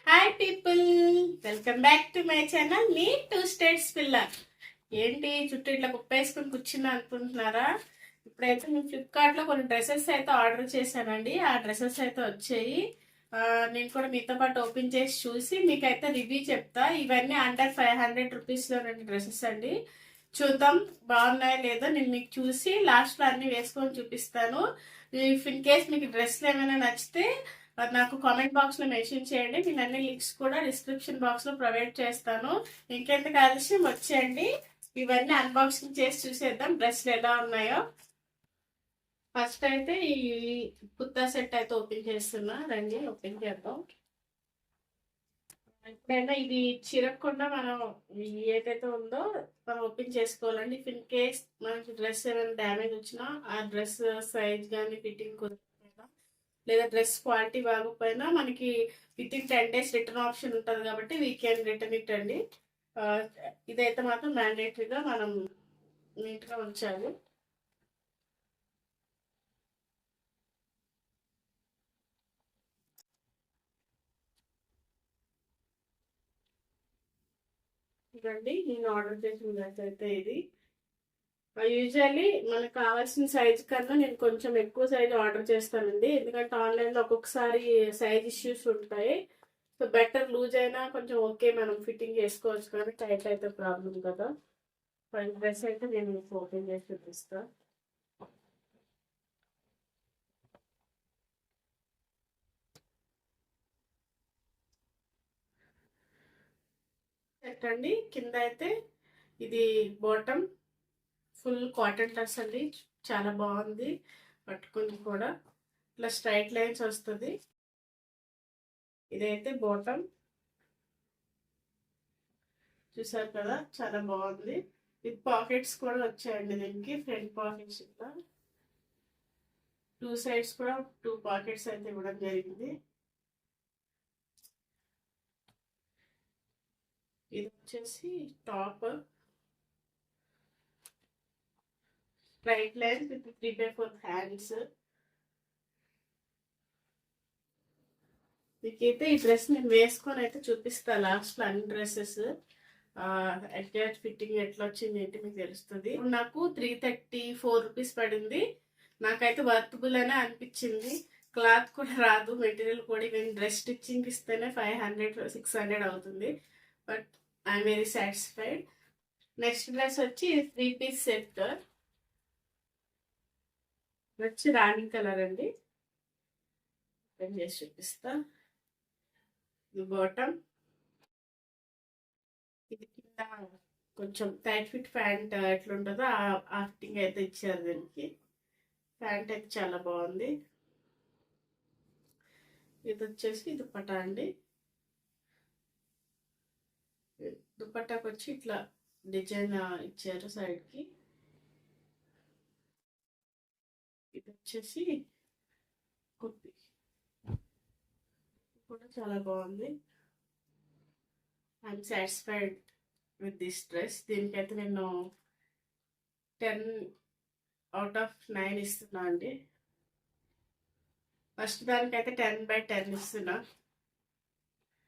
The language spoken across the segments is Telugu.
Hi people, welcome back to my channel me two states పిల్ల. ఏంటి చుట్టూ ఇట్లా కుప్పేసుకుని కూర్చున్నా అనుకుంటున్నారా? ఇప్పుడైతే నేను ఫ్లిప్కార్ట్లో కొన్ని డ్రెస్సెస్ అయితే ఆర్డర్ చేశానండి. ఆ డ్రెస్సెస్ అయితే వచ్చాయి. నేను కూడా మీతో పాటు ఓపెన్ చేసి చూసి మీకైతే రివ్యూ చెప్తా. ఇవన్నీ అండర్ 500 రూపీస్లో రెండు డ్రెస్సెస్ అండి. చూద్దాం బాగున్నాయో లేదో నేను మీకు చూసి లాస్ట్లో అన్ని వేసుకొని చూపిస్తాను. ఇఫ్ ఇన్ కేస్ మీకు డ్రెస్లు ఏమైనా నచ్చితే నాకు కామెంట్ బాక్స్ లో మెన్షన్ చేయండి. నేను అన్ని లింక్స్ కూడా డిస్క్రిప్షన్ బాక్స్ లో ప్రొవైడ్ చేస్తాను. ఇంకెందుకు ఆలస్యం, వచ్చేయండి ఇవన్నీ అన్బాక్సింగ్ చేసి చూసేద్దాం డ్రెస్లు ఎలా ఉన్నాయో. ఫస్ట్ అయితే ఈ కుర్తా సెట్ అయితే ఓపెన్ చేస్తున్నా, రండి ఓపెన్ చేద్దాం. ఎప్పుడైనా ఇది చిరగకుండా మనం ఏదైతే ఉందో మనం ఓపెన్ చేసుకోవాలండి. ఇఫ్ ఇన్ కేస్ మనకి డ్రెస్ ఏమైనా డ్యామేజ్ వచ్చినా ఆ డ్రెస్ సైజ్ కానీ ఫిట్టింగ్ కుదరకపోయినా లేదా డ్రెస్ క్వాలిటీ బాగోకపోయినా మనకి with in 10 days return option ఉంటుంది కాబట్టి వీ క్యాన్ రిటర్న్ ఇట్ అండి. ఇదైతే మాత్రం మ్యాండేటరీగా మనం నీట్గా ఉంచాలి. ఇదండి నేను ఆర్డర్ చేసిన డ్రెస్ అయితే ఇది. యూజువల్లీ మనకు కావాల్సిన సైజ్ కన్నా నేను కొంచెం ఎక్కువ సైజ్ ఆర్డర్ చేస్తానండి. ఎందుకంటే ఆన్లైన్లో ఒక్కొక్కసారి సైజ్ ఇష్యూస్ ఉంటాయి. సో బెటర్ లూజ్ అయినా కొంచెం ఓకే మనం ఫిట్టింగ్ చేసుకోవచ్చు, కానీ టైట్ అయితే ప్రాబ్లం కదా. డ్రెస్ అయితే నేను మీకు ఓపెన్ చేసి చూపిస్తాను. అండి కింద అయితే ఇది బాటమ్ ఫుల్ కాటన్ డ్రెస్ అండి, చాలా బాగుంది. పట్టుకుని కూడా ఇట్లా స్ట్రైట్ లైన్స్ వస్తుంది. ఇదైతే బాటమ్, చూసారు కదా చాలా బాగుంది. విత్ పాకెట్స్ కూడా వచ్చాయండి దీనికి. ఫ్రంట్ పాకెట్స్ ఇట్లా 2 sides కూడా 2 పాకెట్స్ అయితే ఇవ్వడం జరిగింది. ఇది వచ్చేసి top, straight lines with 3/4 hands. మీకైతే ఈ డ్రెస్ నేను వేసుకొని అయితే చూపిస్తా లాస్ట్లో అన్ని డ్రెస్సెస్ అటాచ్ ఫిట్టింగ్ ఎట్లా వచ్చింది ఏంటి మీకు తెలుస్తుంది. నాకు 334 రూపీస్ పడింది. నాకైతే వర్తబుల్ అనే అనిపించింది. క్లాత్ కూడా రాదు, మెటీరియల్ కూడా ఈవెన్ డ్రెస్ స్టిచ్చింగ్ ఇస్తేనే 500-600 అవుతుంది. But I'm very satisfied. Next dress వచ్చి 3-piece సెట్ వచ్చి రాణి కలర్ అండి. ఓపెన్ చేసి చూపిస్తా. ఇది బాటమ్, ఇది కింద కొంచెం టైట్ ఫిట్ ప్యాంట్ ఎట్లుంటుందో ఆ ఫిట్టింగ్ అయితే ఇచ్చారు దీనికి. ప్యాంట్ అయితే చాలా బాగుంది. ఇది వచ్చేసి దుపట్టా అండి. దుపట్టాకి వచ్చి ఇట్లా డిజైన్ ఇచ్చారు సైడ్కి. ఇది వచ్చేసి కుర్తి కూడా చాలా బాగుంది. I'm satisfied with this dress. దీనికైతే నేను 10/9 ఇస్తున్నా అండి. ఫస్ట్ దానికైతే 10/10 ఇస్తున్నా.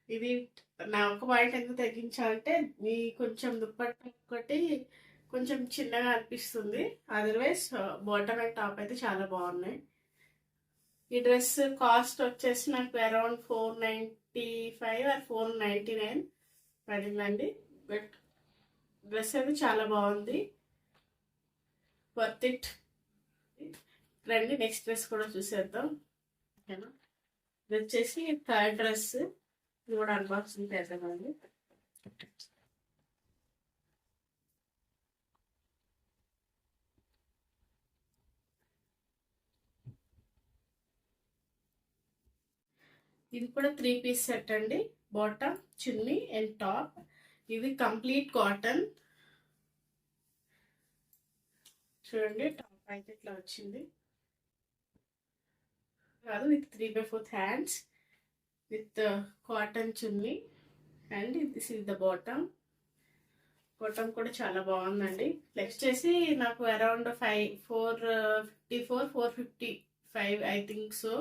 ఇది నా ఒక పాయింట్ ఎందుకు తగ్గించాలంటే మీ కొంచెం దుప్పట్ట ఒకటి కొంచెం చిన్నగా అనిపిస్తుంది. అదర్వైజ్ బాటమ్ అండ్ టాప్ అయితే చాలా బాగున్నాయి. ఈ డ్రెస్ కాస్ట్ వచ్చేసి నాకు అరౌండ్ 495 ఆర్ 499 పడిందండి. బట్ డ్రెస్ అయితే చాలా బాగుంది, వర్త్ ఇట్. రండి నెక్స్ట్ డ్రెస్ కూడా చూసేద్దాం. ఓకేనా, ఇది వచ్చేసి థర్డ్ డ్రెస్. ఇది కూడా అన్బాక్సింగ్ చేద్దామండి. ఇది కూడా 3-piece సెట్ అండి. Bottom, chunni and top. ఇది కంప్లీట్ కాటన్. చూడండి టాప్ అయితే ఇట్లా వచ్చింది కాదు, with 3/4 hands with cotton chunni and this is the bottom. Bottom కూడా చాలా బాగుందండి. నెక్స్ట్ చేసి నాకు around 454-455 I think so.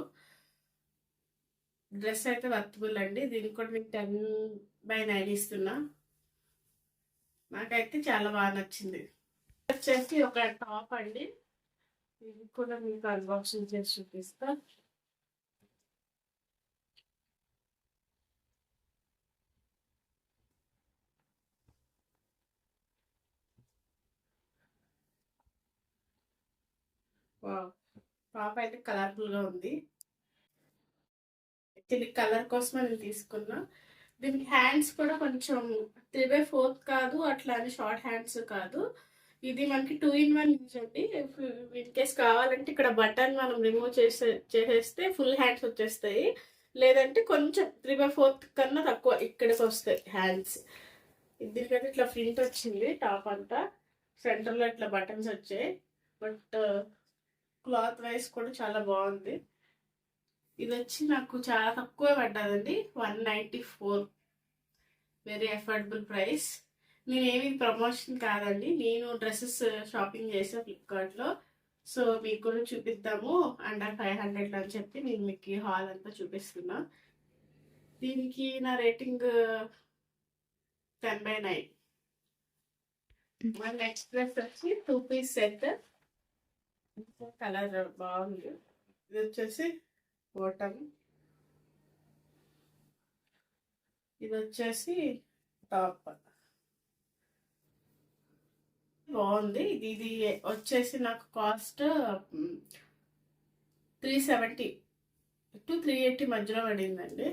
Dress అయితే వర్తబుల్ అండి. దీనికి కూడా మీకు 10/9 ఇస్తున్నా. నాకైతే చాలా బాగా నచ్చింది. వచ్చేసి ఒక టాప్ అండి. ఇది కూడా మీకు అన్బాక్సింగ్ చేసి చూపిస్తా. టాప్ అయితే కలర్ఫుల్ గా ఉంది. యాక్చువల్లీ కలర్ కోసమే నేను తీసుకున్నా. దీనికి హ్యాండ్స్ కూడా కొంచెం 3/4 కాదు, అట్లా అని షార్ట్ హ్యాండ్స్ కాదు. ఇది మనకి 2-in-1 యూజ్ అండి. ఇన్ కేస్ కావాలంటే ఇక్కడ బటన్ మనం రిమూవ్ చేసేస్తే ఫుల్ హ్యాండ్స్ వచ్చేస్తాయి. లేదంటే కొంచెం 3/4 కన్నా తక్కువ ఇక్కడికి వస్తాయి హ్యాండ్స్. దీనికైతే ఇట్లా ప్రింట్ వచ్చింది. టాప్ అంతా సెంటర్లో ఇట్లా బటన్స్ వచ్చాయి. బట్ క్లాత్ వైజ్ కూడా చాలా బాగుంది. ఇది వచ్చి నాకు చాలా తక్కువ పడ్డదండి, 194. Very affordable price. నేనేమి ప్రమోషన్ కాదండి, నేను డ్రెస్సెస్ షాపింగ్ చేసా ఫ్లిప్కార్ట్లో. సో మీకు కూడా చూపిద్దాము అండర్ 500 అని చెప్పి నేను మీకు హాల్ అంతా చూపిస్తున్నా. దీనికి నా రేటింగ్ 10/9. మన నెక్స్ట్ డ్రెస్ వచ్చి 2-piece సెట్. కలర్ బాగుంది. ఇది వచ్చేసి బాటమ్, ఇది వచ్చేసి టాప్. బాగుంది. ఇది వచ్చేసి నాకు కాస్ట్ 370 to 380 మధ్యలో పడిందండి.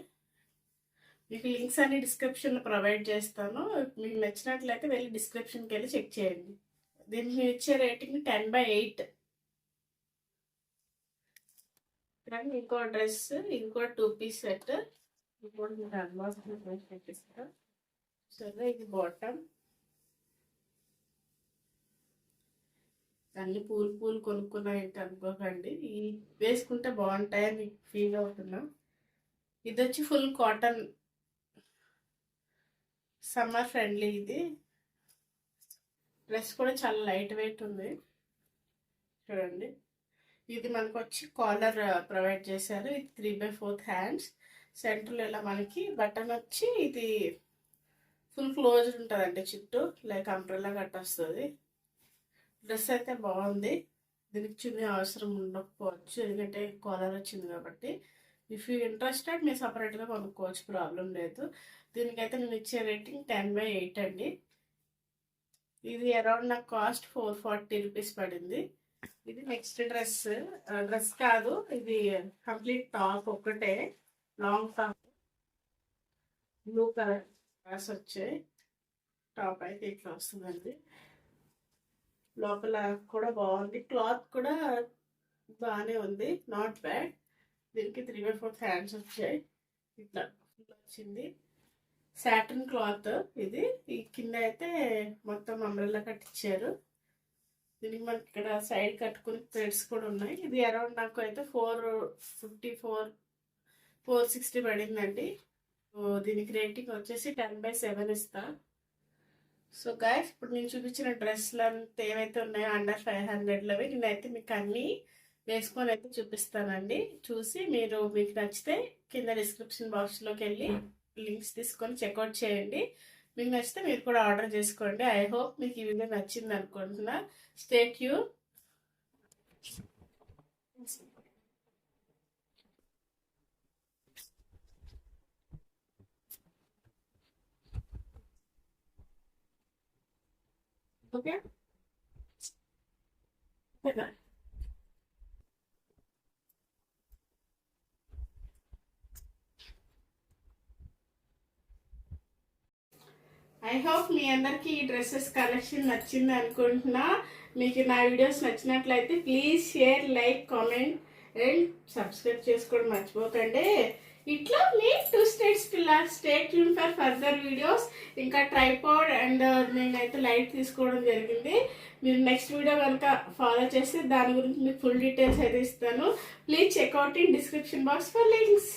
మీకు లింక్స్ అన్ని డిస్క్రిప్షన్లో ప్రొవైడ్ చేస్తాను. మీకు నచ్చినట్లయితే వెళ్ళి డిస్క్రిప్షన్కి వెళ్ళి చెక్ చేయండి. దీనికి నేను ఇచ్చే రేటింగ్ 10/8. ఇంకో డ్రెస్, ఇంకో 2-piece సెట్. ఇంకోటి మీకు అన్బాక్సింగ్ చూపిస్తా. సరే, ఇది బాటమ్. అన్ని పూలు కొనుక్కున్నా ఏంటి అనుకోకండి, ఈ వేసుకుంటే బాగుంటాయని ఫీల్ అవుతున్నా. ఇది వచ్చి ఫుల్ కాటన్, సమ్మర్ ఫ్రెండ్లీ. ఇది డ్రెస్ కూడా చాలా లైట్ వెయిట్ ఉంది చూడండి. ఇది మనకు వచ్చి కాలర్ ప్రొవైడ్ చేశారు. ఇది 3/4 హ్యాండ్స్. సెంటర్లో ఇలా మనకి బటన్ వచ్చి ఇది ఫుల్ క్లోజ్ ఉంటుందండి చుట్టూ, లైక్ అంబ్రెల్లా కట్ వస్తుంది. డ్రెస్ అయితే బాగుంది. దీనికి చున్నీ అవసరం ఉండకపోవచ్చు, ఎందుకంటే కాలర్ వచ్చింది కాబట్టి. ఇఫ్ యూ ఇంట్రెస్టెడ్ మీరు సపరేట్గా కొనుక్కోవచ్చు, ప్రాబ్లం లేదు. దీనికైతే నేను ఇచ్చే రేటింగ్ 10/8 అండి. ఇది అరౌండ్ నాకు కాస్ట్ 440 రూపీస్ పడింది. ఇది నెక్స్ట్ డ్రెస్ కాదు, ఇది కంప్లీట్ టాప్ ఒకటే, long top, blue colour dress వచ్చాయి. టాప్ అయితే ఇట్లా వస్తుందండి. లోపల కూడా బాగుంది, క్లాత్ కూడా బాగానే ఉంది, నాట్ బ్యాడ్. దీనికి 3/4 హ్యాండ్స్ వచ్చాయి. ఇట్లా వచ్చింది సాటిన్ క్లాత్. ఇది ఈ కింద అయితే మొత్తం అంబ్రెల్లా కట్టించారు. దీనికి మనకి ఇక్కడ సైడ్ కట్టుకుని థ్రెడ్స్ కూడా ఉన్నాయి. ఇది అరౌండ్ నాకు అయితే 460 పడిందండి. దీనికి రేటింగ్ వచ్చేసి 10/7 ఇస్తా. సో గైస్, ఇప్పుడు నేను చూపించిన డ్రెస్లు అంతా ఏవైతే ఉన్నాయో అండర్ 500లవి నేనైతే మీకు అన్నీ వేసుకొని అయితే చూపిస్తానండి. చూసి మీకు నచ్చితే కింద డిస్క్రిప్షన్ బాక్స్లోకి వెళ్ళి లింక్స్ తీసుకొని చెక్అవుట్ చేయండి. మీకు నచ్చితే మీరు కూడా ఆర్డర్ చేసుకోండి. ఐ హోప్ మీకు ఈ వీడియో నచ్చింది అనుకుంటున్నా. Stay tune. Okay, bye. I hope మీ అందరికీ ఈ డ్రెస్సెస్ కలెక్షన్ నచ్చింది అనుకుంటున్నా. మీకు నా వీడియోస్ నచ్చినట్లయితే please share, like, comment and subscribe చేసుకోవడం మర్చిపోకండి. ఇట్లా మీ 2 states pillar. Stay tune for further videos. ఇంకా ట్రైపాడ్ అండ్ నేనైతే లైట్ తీసుకోవడం జరిగింది. మీరు నెక్స్ట్ వీడియో కనుక ఫాలో చేస్తే దాని గురించి మీకు ఫుల్ డీటెయిల్స్ అయితే ఇస్తాను. Please check out in description box for links.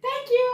Thank you.